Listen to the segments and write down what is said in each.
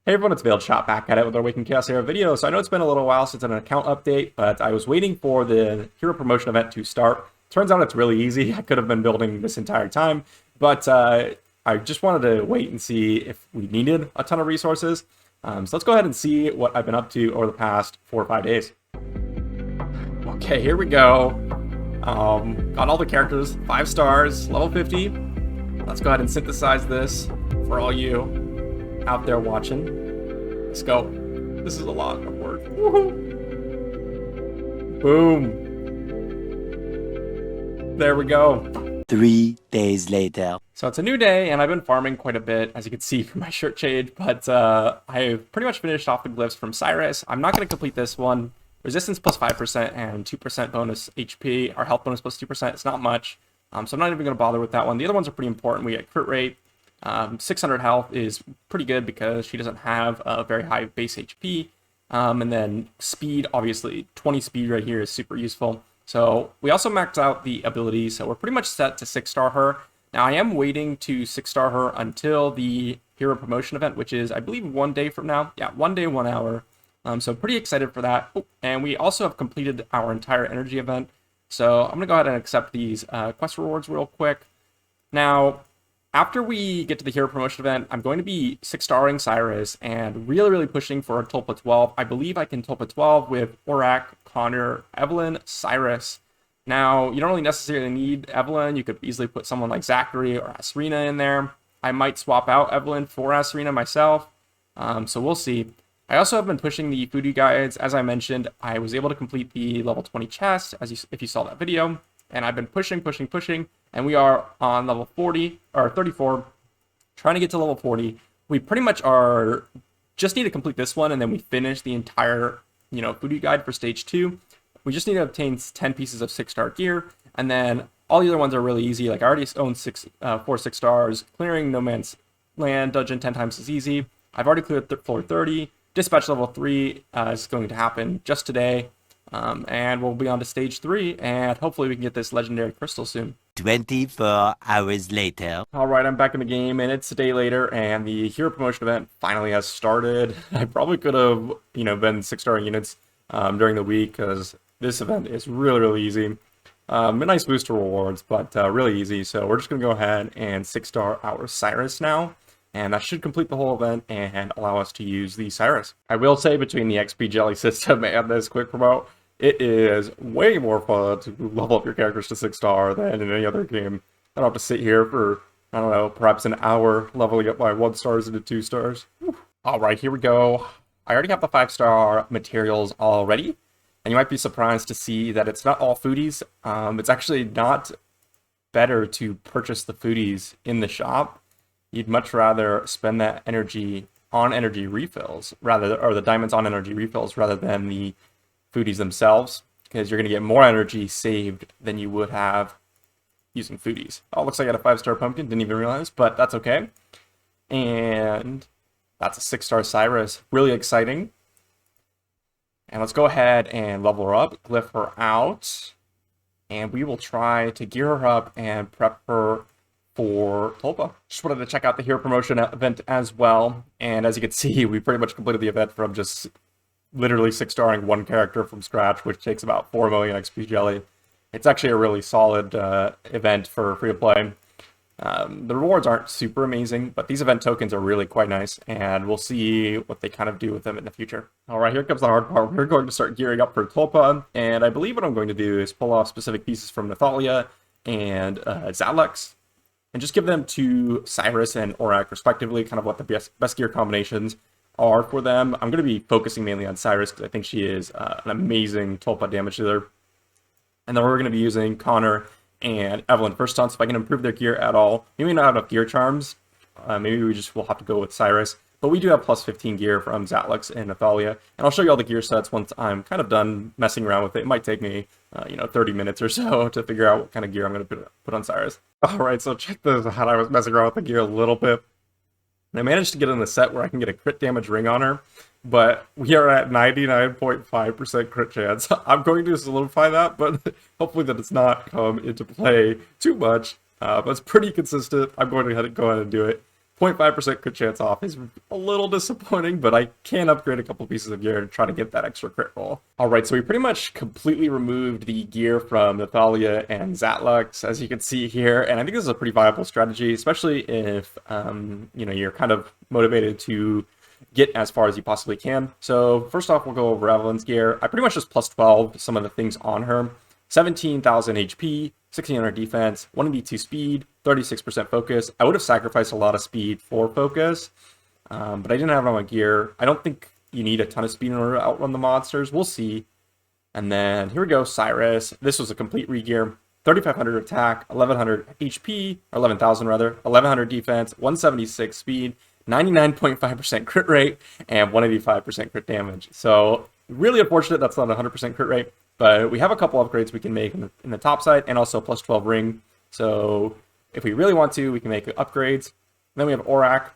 Hey everyone, it's Veiled Shot back at it with our Awaken Chaos Era video. So I know it's been a little while since an account update, but I was waiting for the hero promotion event to start. Turns out it's really easy. I could have been building this entire time, but I just wanted to wait and see if we needed a ton of resources. So let's go ahead and see what I've been up to over the past 4 or 5 days. Okay, here we go. Got all the characters, 5 stars, level 50. Let's go ahead and synthesize this for all you out there watching. Let's go. This is a lot of work. Woohoo! Boom. There we go. 3 days later. So it's a new day, and I've been farming quite a bit, as you can see from my shirt change, but I've pretty much finished off the glyphs from Cyrus. I'm not going to complete this one. Resistance plus 5% and 2% bonus HP. Our health bonus plus 2%. It's not much, so I'm not even going to bother with that one. The other ones are pretty important. We get crit rate. 600 health is pretty good because she doesn't have a very high base HP. And then speed, obviously, 20 speed right here is super useful. So we also maxed out the abilities, so we're pretty much set to 6-star her. Now I am waiting to 6-star her until the hero promotion event, which is, I believe, 1 day from now. Yeah, 1 day, 1 hour. So pretty excited for that. Oh, and we also have completed our entire energy event. So I'm going to go ahead and accept these quest rewards real quick. Now, after we get to the hero promotion event, I'm going to be 6-starring Cyrus and really pushing for a Tulpa 12. I believe I can Tulpa 12 with Aurak, Connor, Evelyn, Cyrus. Now, you don't really necessarily need Evelyn. You could easily put someone like Zachary or Serena in there. I might swap out Evelyn for Serena myself. So we'll see. I also have been pushing the foodie guides. As I mentioned, I was able to complete the level 20 chest, if you saw that video. And I've been pushing, and we are on level 40 or 34, trying to get to level 40. We pretty much just need to complete this one, and then we finish the entire, foodie guide for stage 2. We just need to obtain 10 pieces of 6-star gear, and then all the other ones are really easy. Like I already own 4 6-stars. Clearing No Man's Land dungeon 10 times is easy. I've already cleared floor 30. Dispatch level 3 is going to happen just today. And we'll be on to stage 3, and hopefully we can get this legendary crystal soon. 24 hours later. Alright, I'm back in the game, and it's a day later, and the hero promotion event finally has started. I probably could have, been 6-star units during the week, because this event is really easy. A nice boost to rewards, but really easy. So we're just going to go ahead and 6-star our Cyrus now. And that should complete the whole event and allow us to use the Cyrus. I will say, between the XP jelly system and this quick promote, it is way more fun to level up your characters to 6-star than in any other game. I don't have to sit here for, I don't know, perhaps an hour leveling up my 1-stars into 2-stars. Alright, here we go. I already have the 5-star materials already. And you might be surprised to see that it's not all foodies. It's actually not better to purchase the foodies in the shop. You'd much rather spend that energy on energy refills, or the diamonds on energy refills, rather than the foodies themselves, because you're going to get more energy saved than you would have using foodies. Oh, looks like I got a 5-star pumpkin, didn't even realize, but that's okay. And that's a 6-star Cyrus, really exciting. And let's go ahead and level her up, glyph her out, and we will try to gear her up and prep her for Tulpa. Just wanted to check out the hero promotion event as well, and as you can see, we pretty much completed the event from just literally 6-starring one character from scratch, which takes about 4 million XP jelly. It's actually a really solid event for free to play. The rewards aren't super amazing, but these event tokens are really quite nice, and we'll see what they kind of do with them in the future. Alright, here comes the hard part. We're going to start gearing up for Tulpa, and I believe what I'm going to do is pull off specific pieces from Nathalia and Zalex, and just give them to Cyrus and Aurak respectively, kind of what the best gear combinations are for them. I'm going to be focusing mainly on Cyrus because I think she is an amazing Tulpa damage dealer. And then we're going to be using Connor and Evelyn first on, so if I can improve their gear at all. Maybe not have enough gear charms. Maybe we just will have to go with Cyrus. But we do have plus 15 gear from Zalex and Nathalia. And I'll show you all the gear sets once I'm kind of done messing around with it. It might take me, 30 minutes or so to figure out what kind of gear I'm going to put on Cyrus. Alright, so check this out. I was messing around with the gear a little bit. And I managed to get in the set where I can get a crit damage ring on her. But we are at 99.5% crit chance. I'm going to solidify that, but hopefully that does not come into play too much. But it's pretty consistent. I'm going to go ahead and do it. 0.5% crit chance off is a little disappointing, but I can upgrade a couple pieces of gear to try to get that extra crit roll. Alright, so we pretty much completely removed the gear from Nathalia and Zatlux, as you can see here, and I think this is a pretty viable strategy, especially if, you know, you're kind of motivated to get as far as you possibly can. So first off, we'll go over Evelyn's gear. I pretty much just plus 12 some of the things on her. 17,000 HP, 1600 defense, 182 speed, 36% focus. I would have sacrificed a lot of speed for focus, but I didn't have it on my gear. I don't think you need a ton of speed in order to outrun the monsters. We'll see. And then here we go, Cyrus. This was a complete regear. 3,500 attack, 1,100 HP, or 11,000 rather, 1,100 defense, 176 speed, 99.5% crit rate, and 185% crit damage. So really unfortunate that's not 100% crit rate, but we have a couple upgrades we can make in the top side, and also plus 12 ring. So if we really want to, we can make upgrades. And then we have Aurak,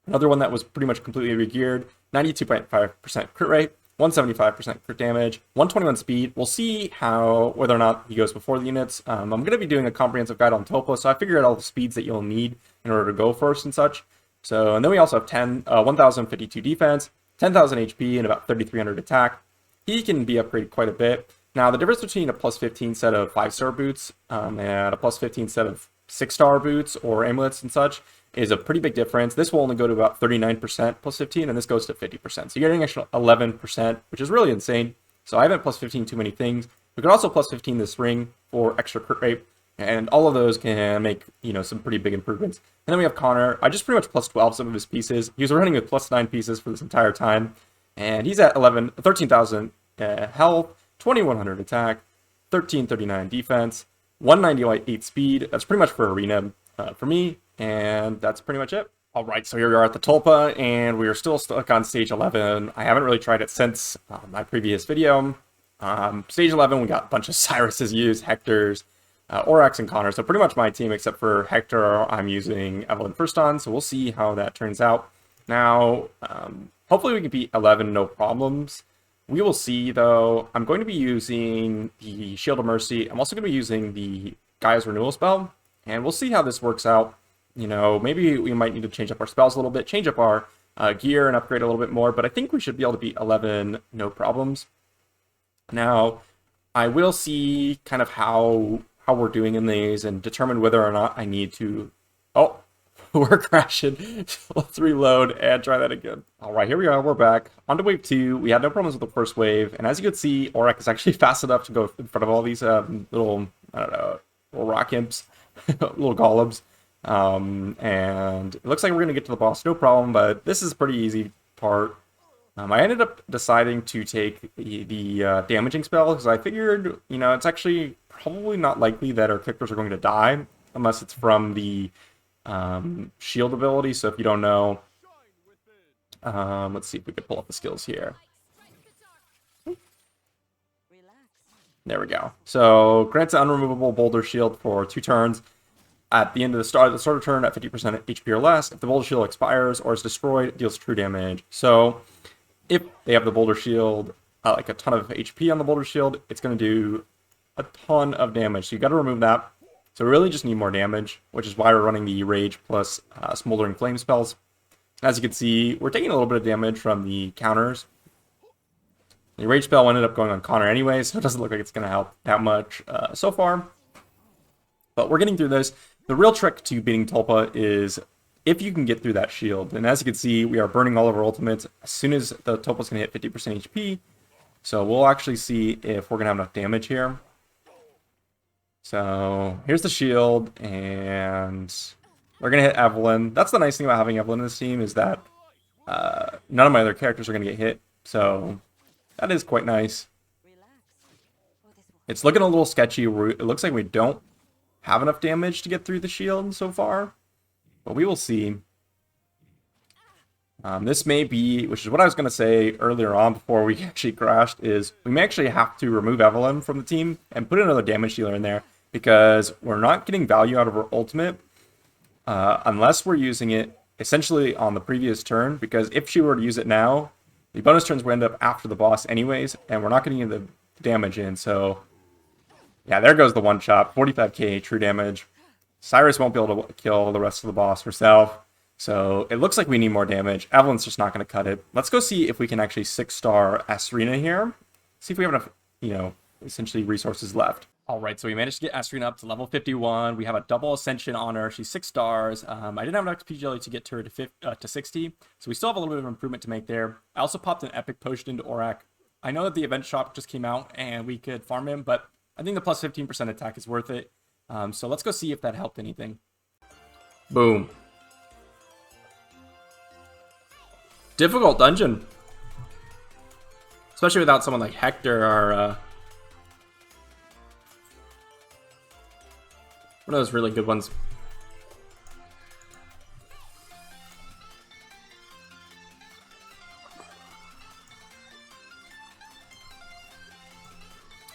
another one that was pretty much completely regeared, 92.5% crit rate, 175% crit damage, 121 speed. We'll see whether or not he goes before the units. I'm going to be doing a comprehensive guide on Tulpa, so I figured out all the speeds that you'll need in order to go first and such. So, and then we also have 1,052 defense, 10,000 HP, and about 3,300 attack. He can be upgraded quite a bit. Now, the difference between a plus 15 set of 5-star boots and a plus 15 set of 6-star boots or amulets and such is a pretty big difference. This will only go to about 39% plus 15, and this goes to 50%. So you're getting an extra 11%, which is really insane. So I haven't plus 15 too many things. We could also plus 15 this ring for extra crit rate, and all of those can make, you know, some pretty big improvements. And then we have Connor. I just pretty much plus 12 some of his pieces. He was running with plus 9 pieces for this entire time, and he's at 13,000 health, 2,100 attack, 1,339 defense, 198 speed. That's pretty much for Arena for me, and that's pretty much it. All right, so here we are at the Tulpa, and we are still stuck on stage 11. I haven't really tried it since my previous video. Stage 11, we got a bunch of Cyruses used, Hector's, Aurak and Connor. So pretty much my team, except for Hector, I'm using Evelyn first on, so we'll see how that turns out. Now, hopefully we can beat 11 no problems. We will see, though. I'm going to be using the Shield of Mercy. I'm also going to be using the Gaia's Renewal spell, and we'll see how this works out. You know, maybe we might need to change up our spells a little bit, change up our gear and upgrade a little bit more, but I think we should be able to beat 11 no problems. Now, I will see kind of how we're doing in these and determine whether or not I need to... Oh, we're crashing. Let's reload and try that again. All right, here we are. We're back. On to wave 2. We had no problems with the first wave, and as you can see, Aurak is actually fast enough to go in front of all these little, I don't know, little rock imps, little golems. And it looks like we're going to get to the boss, no problem, but this is a pretty easy part. I ended up deciding to take the damaging spell because I figured, you know, it's actually probably not likely that our characters are going to die unless it's from the shield ability. So if you don't know, let's see if we can pull up the skills here. There we go. So grants an unremovable boulder shield for 2 turns. At the end of the starter turn at 50% HP or less, if the boulder shield expires or is destroyed, it deals true damage. So if they have the boulder shield, like a ton of HP on the boulder shield, it's going to do a ton of damage. So you got to remove that. So we really just need more damage, which is why we're running the Rage plus Smoldering Flame spells. As you can see, we're taking a little bit of damage from the counters. The Rage spell ended up going on Connor anyway, so it doesn't look like it's going to help that much so far. But we're getting through this. The real trick to beating Tulpa is if you can get through that shield. And as you can see, we are burning all of our ultimates as soon as the Tulpa's going to hit 50% HP. So we'll actually see if we're going to have enough damage here. So here's the shield, and we're going to hit Evelyn. That's the nice thing about having Evelyn in this team is that none of my other characters are going to get hit. So that is quite nice. It's looking a little sketchy. It looks like we don't have enough damage to get through the shield so far, but we will see. This may be, which is what I was going to say earlier on before we actually crashed, is we may actually have to remove Evelyn from the team and put another damage dealer in there because we're not getting value out of her ultimate unless we're using it essentially on the previous turn, because if she were to use it now, the bonus turns will end up after the boss anyways, and we're not getting the damage in. So yeah, there goes the one shot, 45k true damage. Cyrus won't be able to kill the rest of the boss herself. So it looks like we need more damage. Evelyn's just not going to cut it. Let's go see if we can actually 6-star Serena here. See if we have enough, essentially resources left. All right, so we managed to get Serena up to level 51. We have a double ascension on her. She's 6 stars. I didn't have enough XP jelly to get her to 60, so we still have a little bit of improvement to make there. I also popped an epic potion into Aurak. I know that the event shop just came out and we could farm him, but I think the plus 15% attack is worth it. So let's go see if that helped anything. Boom. Difficult dungeon. Especially without someone like Hector or one of those really good ones.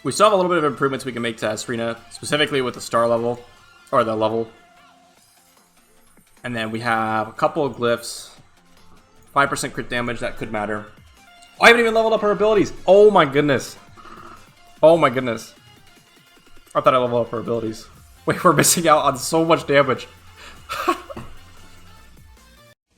We still have a little bit of improvements we can make to Serena, specifically with the star level, or the level. And then we have a couple of glyphs. 5% crit damage, that could matter. Oh, I haven't even leveled up her abilities. Oh my goodness. Oh my goodness. I thought I leveled up her abilities. Wait, we're missing out on so much damage.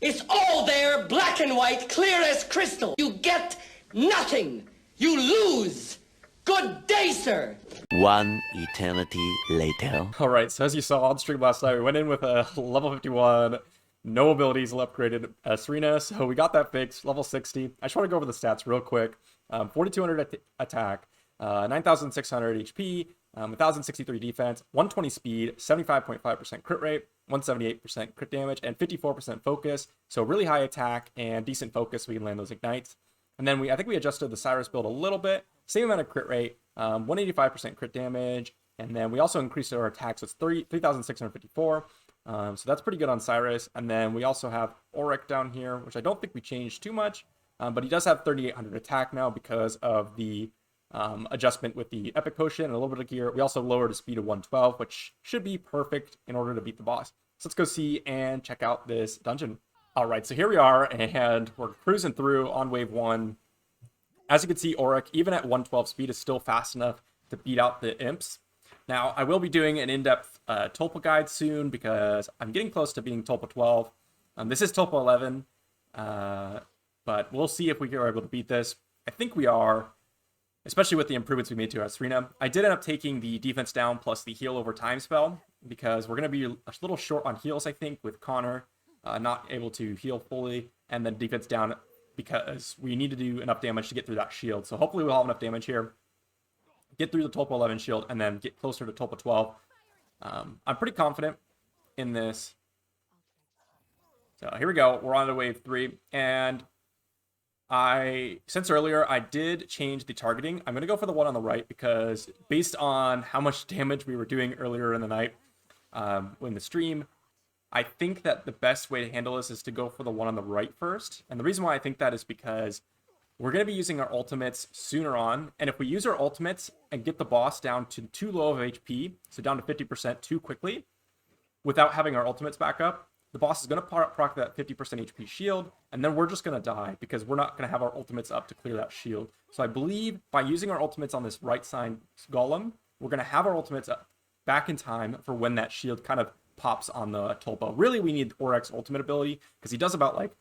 It's all there, black and white, clear as crystal. You get nothing. You lose. Good day, sir. One eternity later. Alright, so as you saw on stream last night, we went in with a level 51, no abilities upgraded Serena, so we got that fixed, level 60. I just want to go over the stats real quick. 4,200 attack, 9,600 HP, 1,063 defense, 120 speed, 75.5% crit rate, 178% crit damage, and 54% focus. So really high attack and decent focus, so we can land those ignites. And then I think we adjusted the Cyrus build a little bit. Same amount of crit rate, 185% crit damage, and then we also increased our attack, so it's 3,654. So that's pretty good on Cyrus. And then we also have Aurak down here, which I don't think we changed too much, but he does have 3,800 attack now because of the adjustment with the epic potion and a little bit of gear. We also lowered his speed to 112, which should be perfect in order to beat the boss. So let's go see and check out this dungeon. All right, so here we are, and we're cruising through on wave 1. As you can see, Aurak, even at 112 speed, is still fast enough to beat out the imps. Now, I will be doing an in-depth Tulpa guide soon because I'm getting close to beating Tulpa 12. This is Tulpa 11, but we'll see if we are able to beat this. I think we are, especially with the improvements we made to our Serena. I did end up taking the defense down plus the heal over time spell because we're going to be a little short on heals, I think, with Connor not able to heal fully, and then defense down because we need to do enough damage to get through that shield. So hopefully we'll have enough damage here, get through the Tulpa 11 shield, and then get closer to Tulpa 12. I'm pretty confident in this. So here we go. We're on to wave 3, and since earlier, I did change the targeting. I'm going to go for the one on the right because based on how much damage we were doing earlier in the night in the stream, I think that the best way to handle this is to go for the one on the right first. And the reason why I think that is because we're going to be using our ultimates sooner on. And if we use our ultimates and get the boss down to too low of HP, so down to 50% too quickly, without having our ultimates back up, the boss is going to proc that 50% HP shield, and then we're just going to die because we're not going to have our ultimates up to clear that shield. So I believe by using our ultimates on this right side golem, we're going to have our ultimates up back in time for when that shield kind of pops on the Tulpa. Really, we need Aurak's ultimate ability because he does about like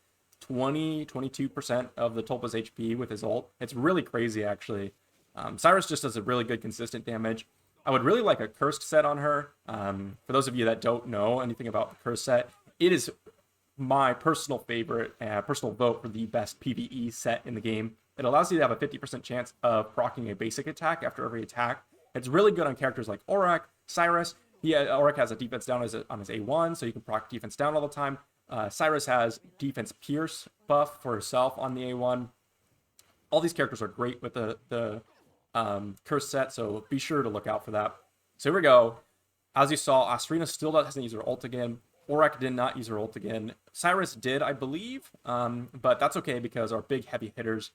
22% of the Tulpa's HP with his ult. It's really crazy, actually. Cyrus just does a really good consistent damage. I would really like a cursed set on her. For those of you that don't know anything about the cursed set, it is my personal favorite, personal vote for the best PvE set in the game. It allows you to have a 50% chance of proccing a basic attack after every attack. It's really good on characters like Aurak, Cyrus. Aurak has a defense down on his A1, so you can proc defense down all the time. Cyrus has defense pierce buff for herself on the A1. All these characters are great with the curse set, so be sure to look out for that. So here we go. As you saw, Serena still doesn't use her ult again. Aurak did not use her ult again. Cyrus did, I believe, but that's okay because our big heavy hitters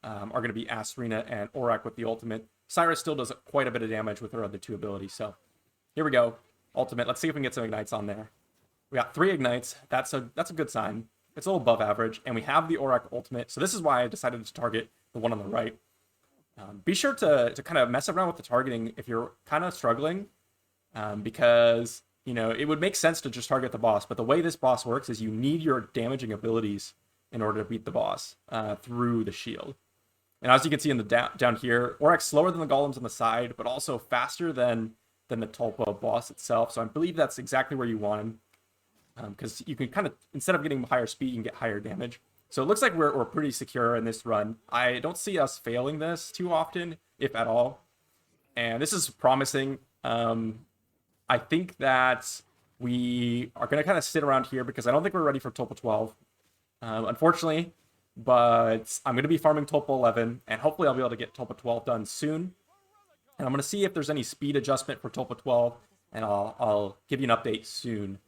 are going to be Serena and Aurak with the ultimate. Cyrus still does quite a bit of damage with her other two abilities, so here we go. Ultimate. Let's see if we can get some ignites on there. We got 3 ignites. That's a good sign. It's a little above average, and we have the Aurak ultimate, so this is why I decided to target the one on the right. Be sure to kind of mess around with the targeting if you're kind of struggling, because you know, it would make sense to just target the boss, but the way this boss works is you need your damaging abilities in order to beat the boss through the shield. And as you can see in the down here, Oryx slower than the golems on the side, but also faster than the Tulpa boss itself. So I believe that's exactly where you want him, because you can kind of, instead of getting higher speed, you can get higher damage. So it looks like we're pretty secure in this run. I don't see us failing this too often, if at all. And this is promising. I think that we are going to kind of sit around here because I don't think we're ready for Tulpa 12. Unfortunately, but I'm going to be farming Tulpa 11, and hopefully I'll be able to get Tulpa 12 done soon. And I'm going to see if there's any speed adjustment for Tulpa 12, and I'll give you an update soon.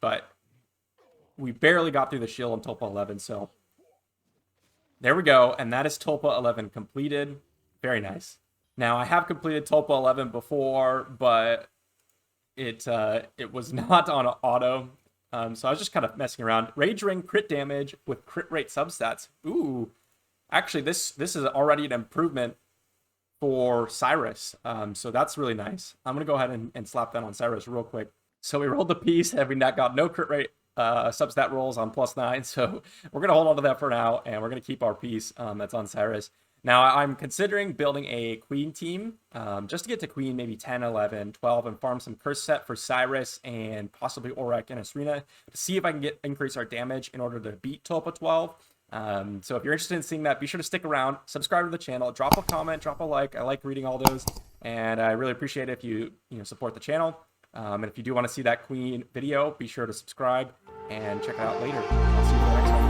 But we barely got through the shield on Tulpa 11, so there we go. And that is Tulpa 11 completed. Very nice. Now, I have completed Tulpa 11 before, but it was not on auto. So I was just kind of messing around. Rage Ring crit damage with crit rate substats. Ooh. Actually, this is already an improvement for Cyrus. So that's really nice. I'm going to go ahead and slap that on Cyrus real quick. So we rolled the piece, and we got no crit rate substat rolls on +9. So we're going to hold on to that for now, and we're going to keep our piece that's on Cyrus. Now, I'm considering building a Queen team, just to get to Queen, maybe 10, 11, 12, and farm some Curse Set for Cyrus and possibly Awaken and a Serena to see if I can increase our damage in order to beat Tulpa 12. So if you're interested in seeing that, be sure to stick around, subscribe to the channel, drop a comment, drop a like. I like reading all those, and I really appreciate it if you support the channel. And if you do want to see that Queen video, be sure to subscribe and check it out later. I'll see you in the next one.